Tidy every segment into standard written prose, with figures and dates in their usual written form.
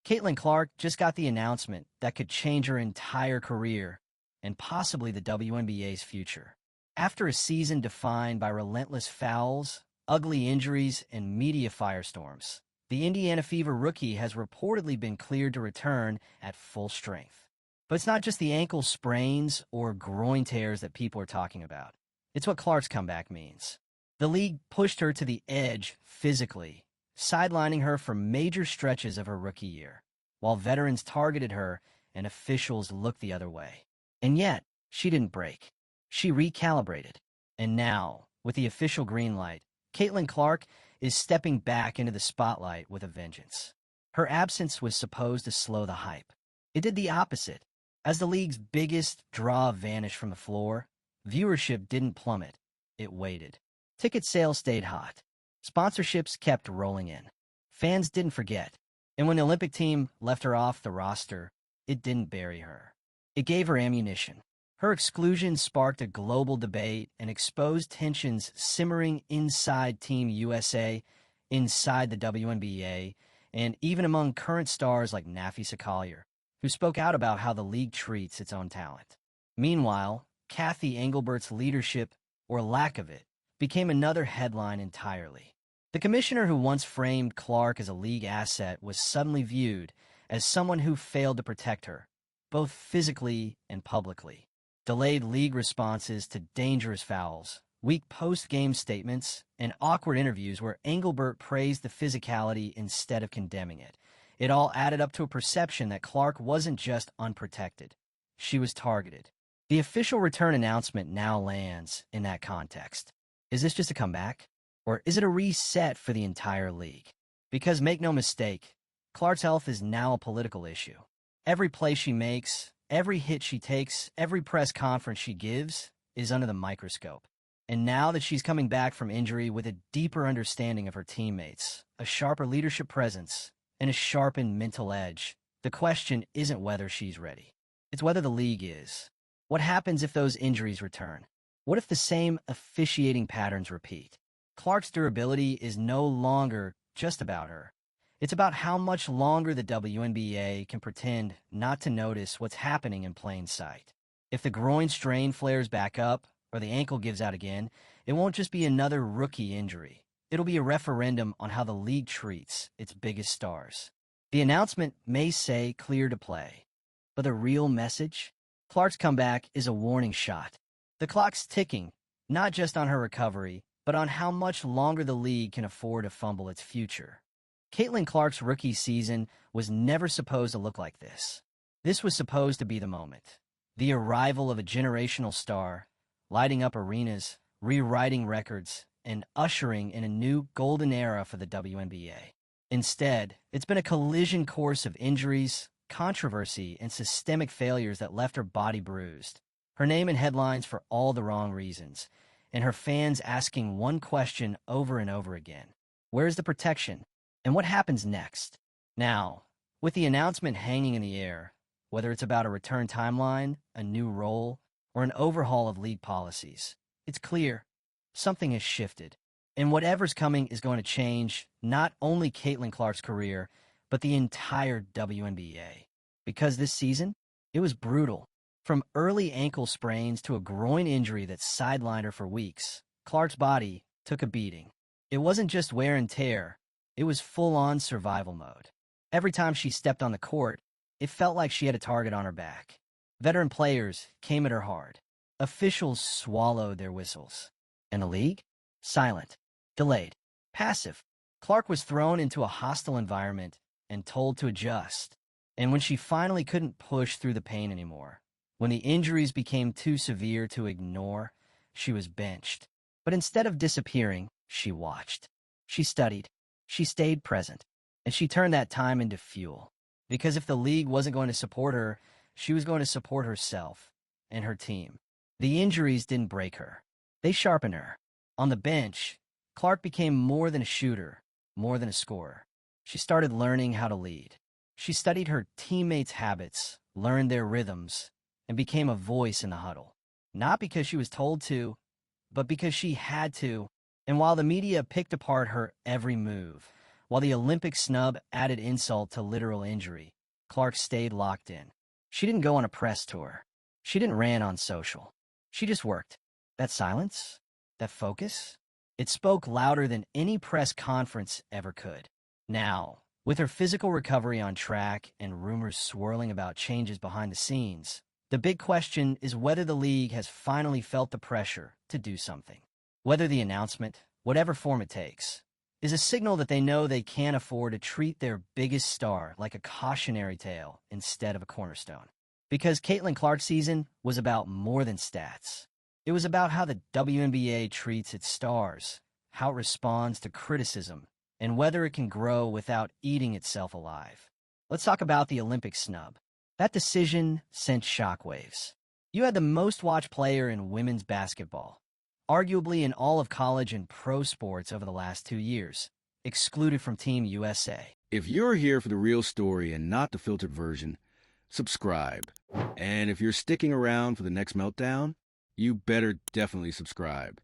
Caitlin Clark just got the announcement that could change her entire career and possibly the WNBA's future. After a season defined by relentless fouls, ugly injuries, and media firestorms, the Indiana Fever rookie has reportedly been cleared to return at full strength. But it's not just the ankle sprains or groin tears that people are talking about. It's what Clark's comeback means. The league pushed her to the edge physically, sidelining her for major stretches of her rookie year, while veterans targeted her and officials looked the other way. And yet, she didn't break. She recalibrated. And now, with the official green light, Caitlin Clark is stepping back into the spotlight with a vengeance. Her absence was supposed to slow the hype. It did the opposite. As the league's biggest draw vanished from the floor, viewership didn't plummet. It waited. Ticket sales stayed hot. Sponsorships kept rolling in. Fans didn't forget. And when the Olympic team left her off the roster, it didn't bury her. It gave her ammunition. Her exclusion sparked a global debate and exposed tensions simmering inside Team USA, inside the WNBA, and even among current stars like Nafisa Collier, who spoke out about how the league treats its own talent. Meanwhile, Kathy Engelbert's leadership, or lack of it, became another headline entirely. The commissioner who once framed Clark as a league asset was suddenly viewed as someone who failed to protect her, both physically and publicly. Delayed league responses to dangerous fouls, weak post-game statements, and awkward interviews where Engelbert praised the physicality instead of condemning it. It all added up to a perception that Clark wasn't just unprotected. She was targeted. The official return announcement now lands in that context. Is this just a comeback? Or is it a reset for the entire league? Because make no mistake, Clark's health is now a political issue. Every play she makes, every hit she takes, every press conference she gives is under the microscope. And now that she's coming back from injury with a deeper understanding of her teammates, a sharper leadership presence, and a sharpened mental edge, the question isn't whether she's ready. It's whether the league is. What happens if those injuries return? What if the same officiating patterns repeat? Clark's durability is no longer just about her. It's about how much longer the WNBA can pretend not to notice what's happening in plain sight. If the groin strain flares back up, or the ankle gives out again, it won't just be another rookie injury. It'll be a referendum on how the league treats its biggest stars. The announcement may say clear to play, but the real message? Clark's comeback is a warning shot. The clock's ticking, not just on her recovery, but on how much longer the league can afford to fumble its future. Caitlin Clark's rookie season was never supposed to look like this. This was supposed to be the moment. The arrival of a generational star, lighting up arenas, rewriting records, and ushering in a new golden era for the WNBA. Instead, it's been a collision course of injuries, controversy, and systemic failures that left her body bruised. Her name in headlines for all the wrong reasons, and her fans asking one question over and over again. Where's the protection? And what happens next? Now, with the announcement hanging in the air, whether it's about a return timeline, a new role, or an overhaul of league policies, it's clear something has shifted. And whatever's coming is going to change not only Caitlin Clark's career, but the entire WNBA. Because this season, it was brutal. From early ankle sprains to a groin injury that sidelined her for weeks, Clark's body took a beating. It wasn't just wear and tear, it was full-on survival mode. Every time she stepped on the court, it felt like she had a target on her back. Veteran players came at her hard. Officials swallowed their whistles. And the league? Silent, delayed, passive. Clark was thrown into a hostile environment and told to adjust. And when she finally couldn't push through the pain anymore, when the injuries became too severe to ignore, she was benched. But instead of disappearing, she watched. She studied. She stayed present. And she turned that time into fuel. Because if the league wasn't going to support her, she was going to support herself and her team. The injuries didn't break her. They sharpened her. On the bench, Clark became more than a shooter, more than a scorer. She started learning how to lead. She studied her teammates' habits, learned their rhythms, and became a voice in the huddle. Not because she was told to, but because she had to. And while the media picked apart her every move, While the Olympic snub added insult to literal injury, Clark stayed locked in. She didn't go on a press tour. She didn't rant on social. She just worked. That silence, that focus, it spoke louder than any press conference ever could. Now, with her physical recovery on track and rumors swirling about changes behind the scenes, the big question is whether the league has finally felt the pressure to do something. Whether the announcement, whatever form it takes, is a signal that they know they can't afford to treat their biggest star like a cautionary tale instead of a cornerstone. Because Caitlin Clark's season was about more than stats. It was about how the WNBA treats its stars, how it responds to criticism, and whether it can grow without eating itself alive. Let's talk about the Olympic snub. That decision sent shockwaves. You had the most watched player in women's basketball, arguably in all of college and pro sports over the last 2 years, excluded from Team USA. If you're here for the real story and not the filtered version, subscribe. And if you're sticking around for the next meltdown, you better definitely subscribe.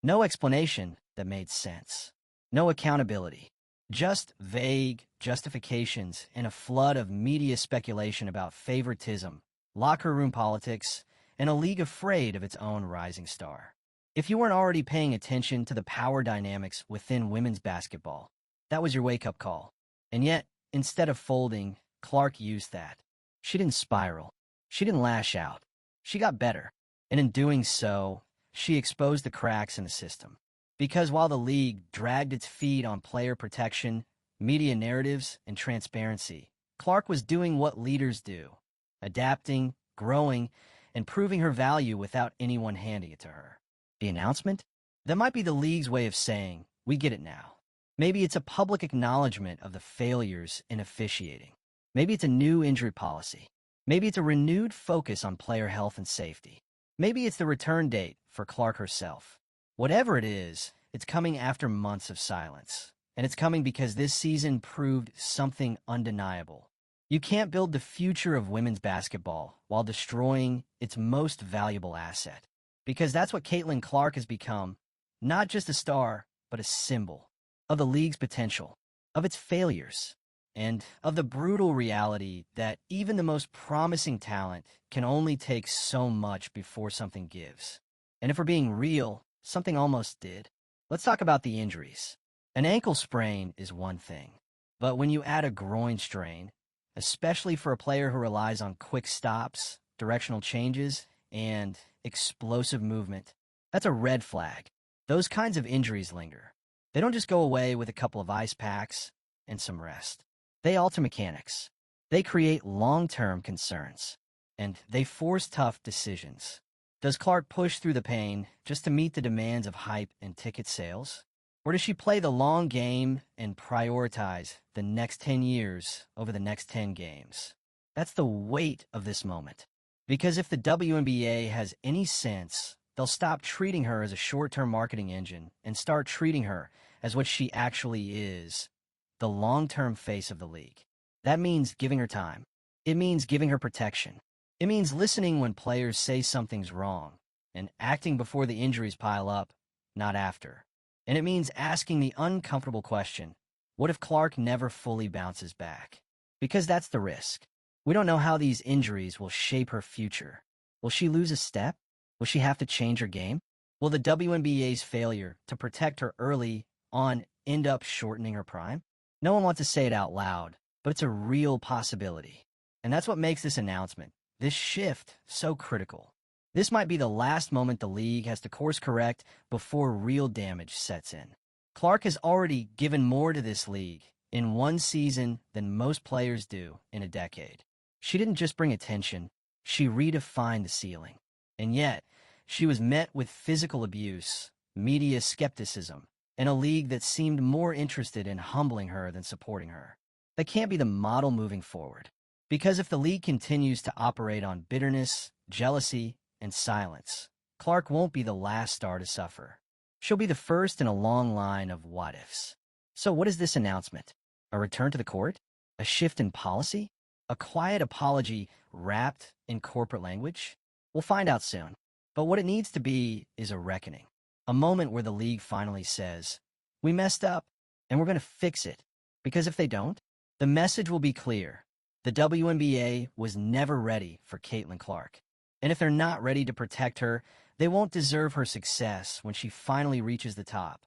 No explanation that made sense. No accountability. Just vague justifications and a flood of media speculation about favoritism, locker room politics, and a league afraid of its own rising star. If you weren't already paying attention to the power dynamics within women's basketball, that was your wake-up call. And yet, instead of folding, Clark used that. She didn't spiral. She didn't lash out. She got better. And in doing so, she exposed the cracks in the system. Because while the league dragged its feet on player protection, media narratives, and transparency, Clark was doing what leaders do, adapting, growing, and proving her value without anyone handing it to her. The announcement? That might be the league's way of saying, we get it now. Maybe it's a public acknowledgement of the failures in officiating. Maybe it's a new injury policy. Maybe it's a renewed focus on player health and safety. Maybe it's the return date for Clark herself. Whatever it is, it's coming after months of silence. And it's coming because this season proved something undeniable. You can't build the future of women's basketball while destroying its most valuable asset. Because that's what Caitlin Clark has become, not just a star, but a symbol of the league's potential, of its failures, and of the brutal reality that even the most promising talent can only take so much before something gives. And if we're being real, something almost did. Let's talk about the injuries. An ankle sprain is one thing, but when you add a groin strain, especially for a player who relies on quick stops, directional changes, and explosive movement, that's a red flag. Those kinds of injuries linger. They don't just go away with a couple of ice packs and some rest. They alter mechanics. They create long-term concerns, and they force tough decisions. Does Clark push through the pain just to meet the demands of hype and ticket sales? Or does she play the long game and prioritize the next 10 years over the next 10 games? That's the weight of this moment. Because if the WNBA has any sense, they'll stop treating her as a short-term marketing engine and start treating her as what she actually is, the long-term face of the league. That means giving her time. It means giving her protection. It means listening when players say something's wrong and acting before the injuries pile up, not after. And it means asking the uncomfortable question, what if Clark never fully bounces back? Because that's the risk. We don't know how these injuries will shape her future. Will she lose a step? Will she have to change her game? Will the WNBA's failure to protect her early on end up shortening her prime? No one wants to say it out loud, but it's a real possibility. And that's what makes this announcement, this shift, so critical. This might be the last moment the league has to course correct before real damage sets in. Clark has already given more to this league in one season than most players do in a decade. She didn't just bring attention, she redefined the ceiling. And yet, she was met with physical abuse, media skepticism, and a league that seemed more interested in humbling her than supporting her. That can't be the model moving forward. Because if the league continues to operate on bitterness, jealousy, and silence, Clark won't be the last star to suffer. She'll be the first in a long line of what-ifs. So what is this announcement? A return to the court? A shift in policy? A quiet apology wrapped in corporate language? We'll find out soon. But what it needs to be is a reckoning. A moment where the league finally says, we messed up, and we're going to fix it, Because if they don't, the message will be clear. The WNBA was never ready for Caitlin Clark. And if they're not ready to protect her, they won't deserve her success when she finally reaches the top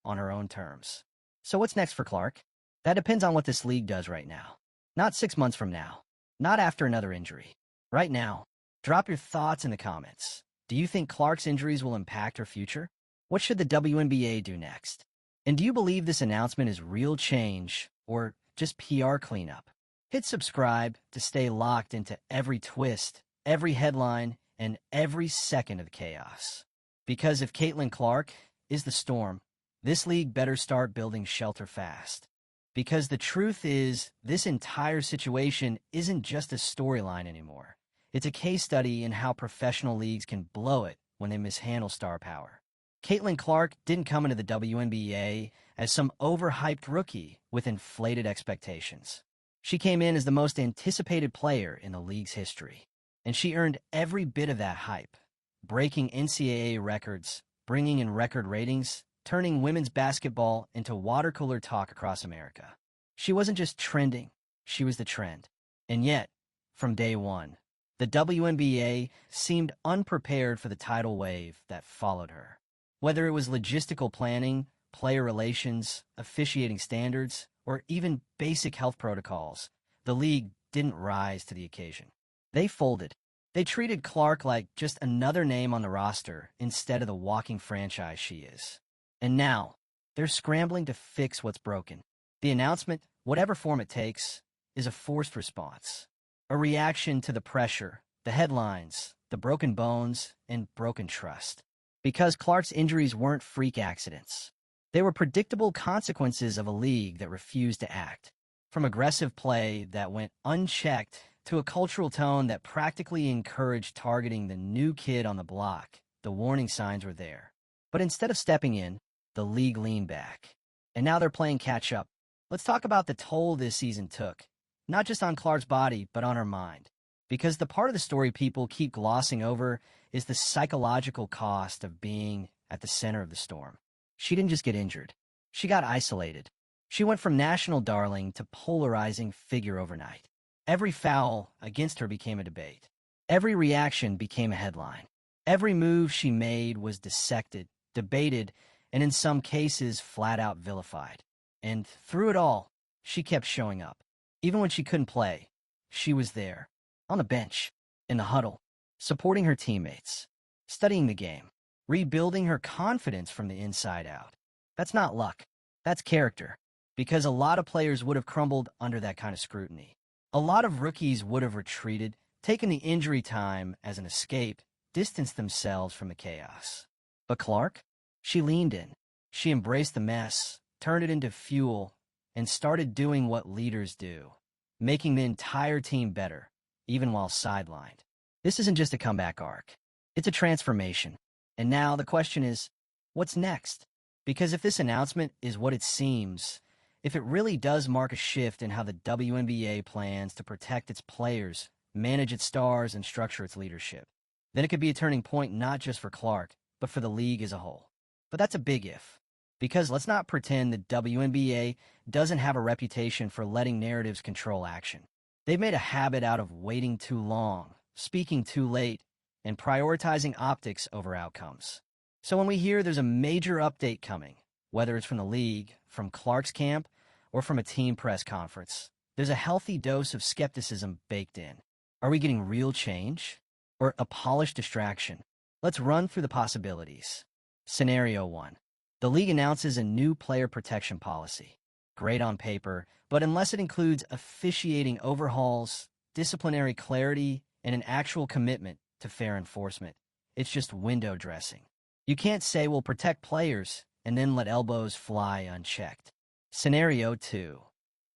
on her own terms. So what's next for Clark? That depends on what this league does right now. Not 6 months from now. Not after another injury. Right now. Drop your thoughts in the comments. Do you think Clark's injuries will impact her future? What should the WNBA do next? And do you believe this announcement is real change or just PR cleanup? Hit subscribe to stay locked into every twist, every headline, and every second of the chaos. Because if Caitlin Clark is the storm, this league better start building shelter fast. Because the truth is, this entire situation isn't just a storyline anymore. It's a case study in how professional leagues can blow it when they mishandle star power. Caitlin Clark didn't come into the WNBA as some overhyped rookie with inflated expectations. She came in as the most anticipated player in the league's history. And she earned every bit of that hype, breaking NCAA records, bringing in record ratings, turning women's basketball into water cooler talk across America. She wasn't just trending, she was the trend. And yet, from day one, the WNBA seemed unprepared for the tidal wave that followed her. Whether it was logistical planning, player relations, officiating standards, or even basic health protocols, the league didn't rise to the occasion. They folded. They treated Clark like just another name on the roster instead of the walking franchise she is. And now, they're scrambling to fix what's broken. The announcement, whatever form it takes, is a forced response. A reaction to the pressure, the headlines, the broken bones, and broken trust. Because Clark's injuries weren't freak accidents. They were predictable consequences of a league that refused to act. From aggressive play that went unchecked to a cultural tone that practically encouraged targeting the new kid on the block, the warning signs were there. But instead of stepping in, the league leaned back. And now they're playing catch-up. Let's talk about the toll this season took, not just on Clark's body, but on her mind. Because the part of the story people keep glossing over is the psychological cost of being at the center of the storm. She didn't just get injured. She got isolated. She went from national darling to polarizing figure overnight. Every foul against her became a debate. Every reaction became a headline. Every move she made was dissected, debated, and in some cases flat out vilified. And through it all, she kept showing up. Even when she couldn't play, she was there, on the bench, in the huddle, supporting her teammates, studying the game, rebuilding her confidence from the inside out. That's not luck. That's character. Because a lot of players would have crumbled under that kind of scrutiny. A lot of rookies would have retreated, taken the injury time as an escape, distanced themselves from the chaos. But Clark? She leaned in. She embraced the mess, turned it into fuel, and started doing what leaders do, making the entire team better, even while sidelined. This isn't just a comeback arc. It's a transformation. And now the question is, what's next? Because if this announcement is what it seems, if it really does mark a shift in how the WNBA plans to protect its players, manage its stars, and structure its leadership, then it could be a turning point not just for Clark, but for the league as a whole. But that's a big if. Because let's not pretend the WNBA doesn't have a reputation for letting narratives control action. They've made a habit out of waiting too long, speaking too late, and prioritizing optics over outcomes. So when we hear there's a major update coming, whether it's from the league, from Clark's camp, or from a team press conference, there's a healthy dose of skepticism baked in. Are we getting real change? Or a polished distraction? Let's run through the possibilities. Scenario 1. The league announces a new player protection policy. Great on paper, but unless it includes officiating overhauls, disciplinary clarity, and an actual commitment to fair enforcement, it's just window dressing. You can't say we'll protect players and then let elbows fly unchecked. Scenario 2.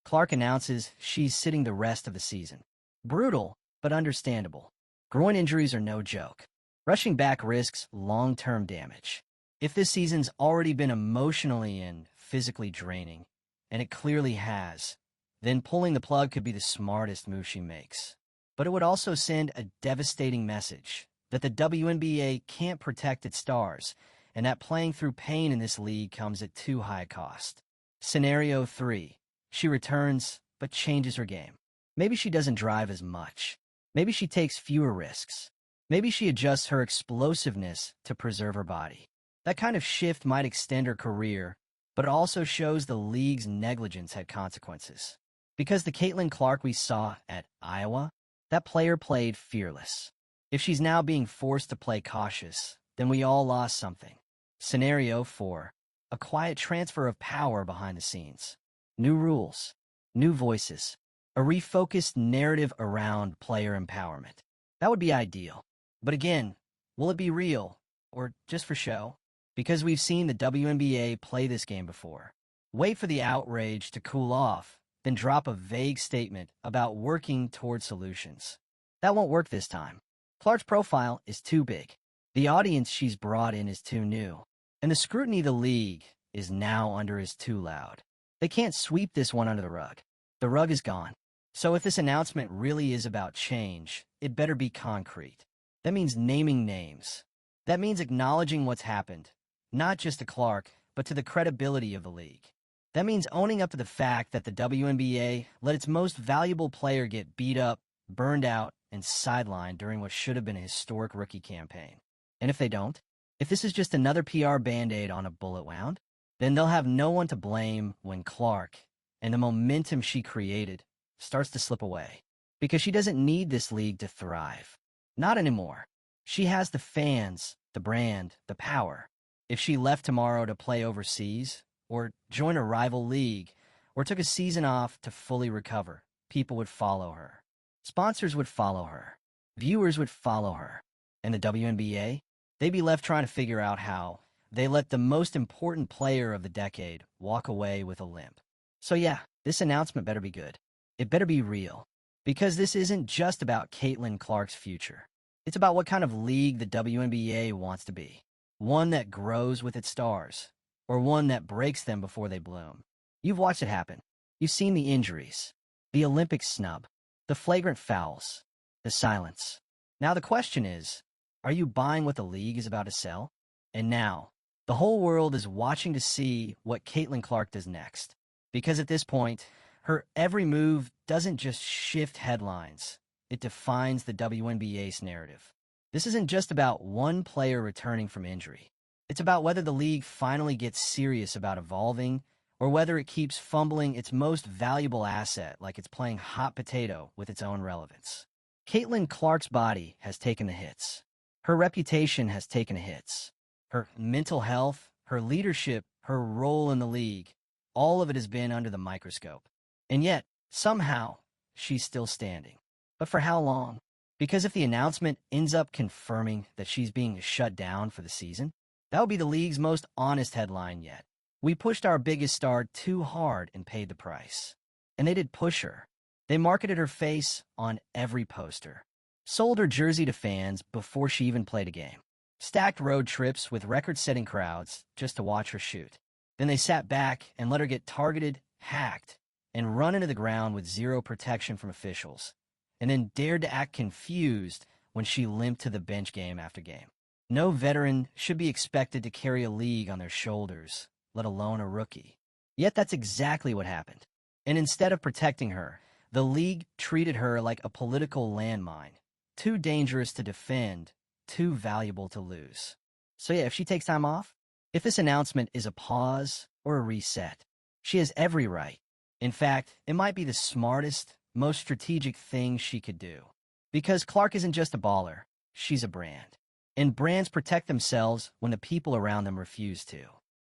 Clark announces she's sitting the rest of the season. Brutal, but understandable. Groin injuries are no joke. Rushing back risks long-term damage. If this season's already been emotionally and physically draining, and it clearly has, then pulling the plug could be the smartest move she makes. But it would also send a devastating message that the WNBA can't protect its stars, and that playing through pain in this league comes at too high a cost. Scenario 3. She returns, but changes her game. Maybe she doesn't drive as much. Maybe she takes fewer risks. Maybe she adjusts her explosiveness to preserve her body. That kind of shift might extend her career, but it also shows the league's negligence had consequences. Because the Caitlin Clark we saw at Iowa, that player played fearless. If she's now being forced to play cautious, then we all lost something. Scenario 4. A quiet transfer of power behind the scenes. New rules. New voices. A refocused narrative around player empowerment. That would be ideal. But again, will it be real, or just for show? Because we've seen the WNBA play this game before. Wait for the outrage to cool off, then drop a vague statement about working toward solutions. That won't work this time. Clark's profile is too big. The audience she's brought in is too new. And the scrutiny the league is now under is too loud. They can't sweep this one under the rug. The rug is gone. So if this announcement really is about change, it better be concrete. That means naming names. That means acknowledging what's happened, not just to Clark, but to the credibility of the league. That means owning up to the fact that the WNBA let its most valuable player get beat up, burned out, and sidelined during what should have been a historic rookie campaign. And if they don't, if this is just another PR Band-Aid on a bullet wound, then they'll have no one to blame when Clark and the momentum she created starts to slip away. Because she doesn't need this league to thrive. Not anymore. She has the fans, the brand, the power. If she left tomorrow to play overseas, or join a rival league, or took a season off to fully recover, people would follow her. Sponsors would follow her. Viewers would follow her. And the WNBA? They'd be left trying to figure out how they let the most important player of the decade walk away with a limp. So yeah, this announcement better be good. It better be real. Because this isn't just about Caitlin Clark's future. It's about what kind of league the WNBA wants to be. One that grows with its stars, or one that breaks them before they bloom. You've watched it happen. You've seen the injuries, the Olympic snub, the flagrant fouls, the silence. Now the question is, are you buying what the league is about to sell? And now, the whole world is watching to see what Caitlin Clark does next. Because at this point, her every move doesn't just shift headlines. It defines the WNBA's narrative. This isn't just about one player returning from injury. It's about whether the league finally gets serious about evolving or whether it keeps fumbling its most valuable asset like it's playing hot potato with its own relevance. Caitlin Clark's body has taken the hits. Her reputation has taken the hits. Her mental health, her leadership, her role in the league, all of it has been under the microscope. And yet, somehow, she's still standing. But for how long? Because if the announcement ends up confirming that she's being shut down for the season, that would be the league's most honest headline yet. We pushed our biggest star too hard and paid the price. And they did push her. They marketed her face on every poster. Sold her jersey to fans before she even played a game. Stacked road trips with record-setting crowds just to watch her shoot. Then they sat back and let her get targeted, hacked, and run into the ground with zero protection from officials, and then dared to act confused when she limped to the bench game after game. No veteran should be expected to carry a league on their shoulders, let alone a rookie. Yet that's exactly what happened. And instead of protecting her, the league treated her like a political landmine, too dangerous to defend, too valuable to lose. So yeah, if she takes time off, if this announcement is a pause or a reset, she has every right. In fact, it might be the smartest, most strategic thing she could do. Because Clark isn't just a baller, she's a brand. And brands protect themselves when the people around them refuse to.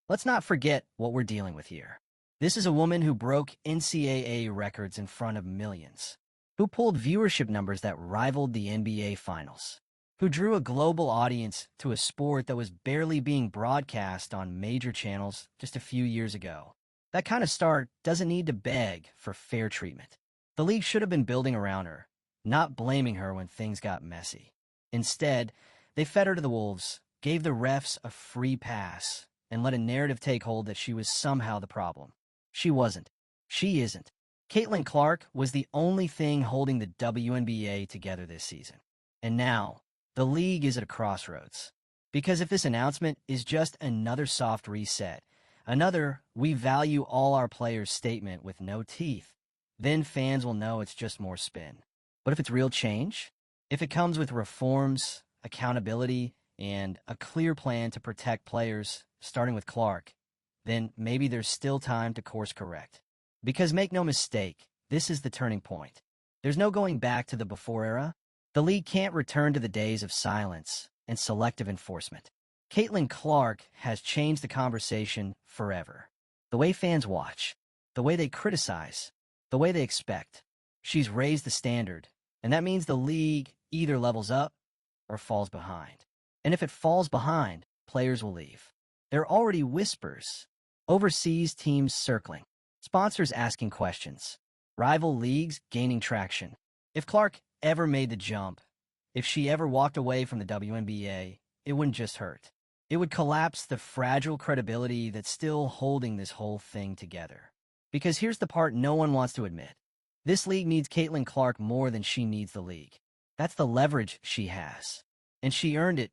Let's not forget what we're dealing with here. This is a woman who broke NCAA records in front of millions, who pulled viewership numbers that rivaled the NBA Finals, who drew a global audience to a sport that was barely being broadcast on major channels just a few years ago. That kind of star doesn't need to beg for fair treatment. The league should have been building around her, not blaming her when things got messy. Instead, they fed her to the wolves, gave the refs a free pass, and let a narrative take hold that she was somehow the problem. She wasn't. She isn't. Caitlin Clark was the only thing holding the WNBA together this season. And now, the league is at a crossroads. Because if this announcement is just another soft reset, Another, "we value all our players" statement with no teeth. Then fans will know it's just more spin. But if it's real change, if it comes with reforms, accountability, and a clear plan to protect players, starting with Clark, then maybe there's still time to course correct. Because make no mistake, this is the turning point. There's no going back to the before era. The league can't return to the days of silence and selective enforcement. Caitlin Clark has changed the conversation forever. The way fans watch, the way they criticize, the way they expect. She's raised the standard, and that means the league either levels up or falls behind. And if it falls behind, players will leave. There are already whispers, overseas teams circling, sponsors asking questions, rival leagues gaining traction. If Clark ever made the jump, if she ever walked away from the WNBA, it wouldn't just hurt. It would collapse the fragile credibility that's still holding this whole thing together. Because here's the part no one wants to admit. This league needs Caitlin Clark more than she needs the league. That's the leverage she has. And she earned it,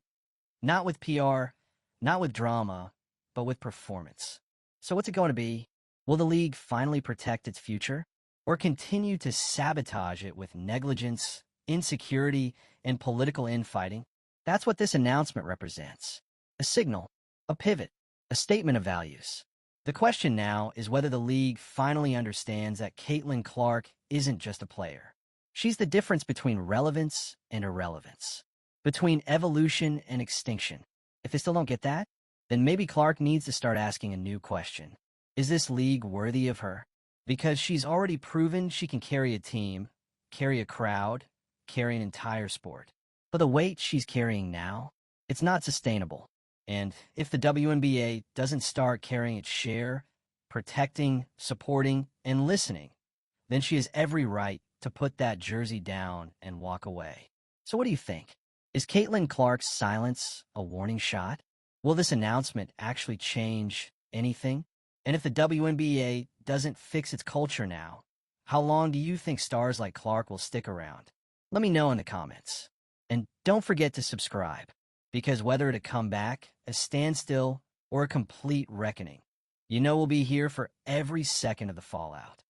not with PR, not with drama, but with performance. So what's it going to be? Will the league finally protect its future? Or continue to sabotage it with negligence, insecurity, and political infighting? That's what this announcement represents. A signal, a pivot, a statement of values. The question now is whether the league finally understands that Caitlin Clark isn't just a player. She's the difference between relevance and irrelevance, between evolution and extinction. If they still don't get that, then maybe Clark needs to start asking a new question. Is this league worthy of her? Because she's already proven she can carry a team, carry a crowd, carry an entire sport. But the weight she's carrying now, it's not sustainable. And if the WNBA doesn't start carrying its share, protecting, supporting, and listening, then she has every right to put that jersey down and walk away. So what do you think? Is Caitlin Clark's silence a warning shot? Will this announcement actually change anything? And if the WNBA doesn't fix its culture now, how long do you think stars like Clark will stick around? Let me know in the comments. And don't forget to subscribe, because whether it a comeback, a standstill, or a complete reckoning, you know we'll be here for every second of the fallout.